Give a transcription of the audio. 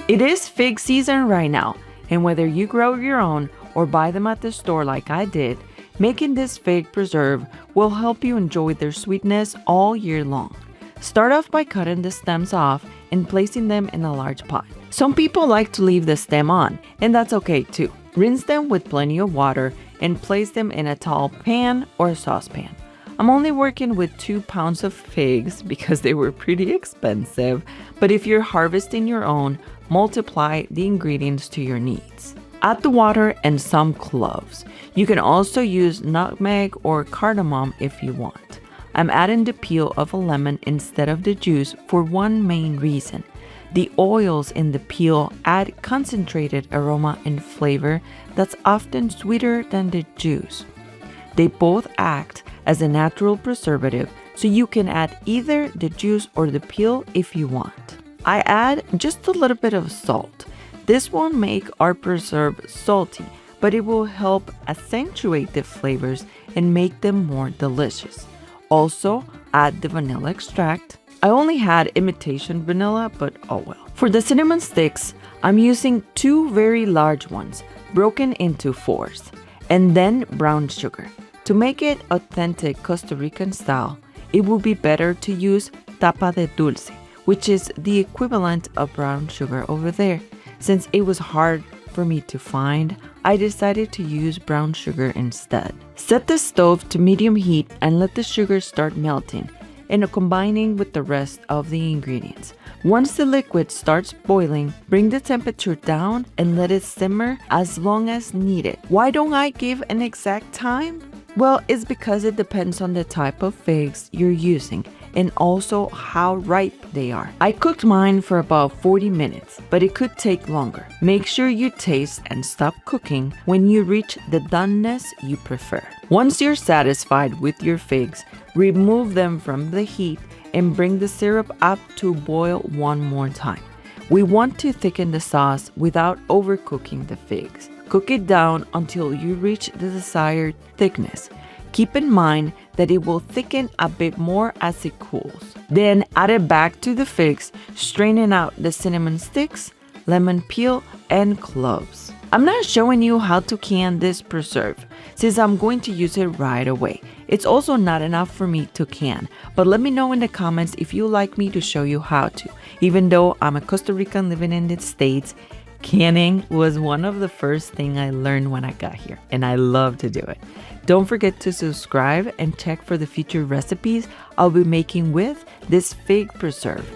It is fig season right now, and whether you grow your own or buy them at the store like I did, making this fig preserve will help you enjoy their sweetness all year long. Start off by cutting the stems off and placing them in a large pot. Some people like to leave the stem on, and that's okay too. Rinse them with plenty of water and place them in a tall pan or saucepan. I'm only working with 2 pounds of figs because they were pretty expensive, but if you're harvesting your own, multiply the ingredients to your needs. Add the water and some cloves. You can also use nutmeg or cardamom if you want. I'm adding the peel of a lemon instead of the juice for one main reason. The oils in the peel add concentrated aroma and flavor that's often sweeter than the juice. They both act as a natural preservative, so you can add either the juice or the peel if you want. I add just a little bit of salt. This won't make our preserve salty, but it will help accentuate the flavors and make them more delicious. Also, add the vanilla extract. I only had imitation vanilla, but oh well. For the cinnamon sticks, I'm using 2 very large ones, broken into 4s, and then brown sugar. To make it authentic Costa Rican style, it will be better to use tapa de dulce, which is the equivalent of brown sugar over there. Since it was hard for me to find, I decided to use brown sugar instead. Set the stove to medium heat and let the sugar start melting and combining with the rest of the ingredients. Once the liquid starts boiling, bring the temperature down and let it simmer as long as needed. Why don't I give an exact time? Well, it's because it depends on the type of figs you're using and also how ripe they are. I cooked mine for about 40 minutes, but it could take longer. Make sure you taste and stop cooking when you reach the doneness you prefer. Once you're satisfied with your figs, remove them from the heat and bring the syrup up to boil one more time. We want to thicken the sauce without overcooking the figs. Cook it down until you reach the desired thickness. Keep in mind that it will thicken a bit more as it cools. Then add it back to the figs, straining out the cinnamon sticks, lemon peel, and cloves. I'm not showing you how to can this preserve, since I'm going to use it right away. It's also not enough for me to can, but let me know in the comments if you like me to show you how to. Even though I'm a Costa Rican living in the States, canning was one of the first things I learned when I got here, and I love to do it. Don't forget to subscribe and check for the future recipes I'll be making with this fig preserve.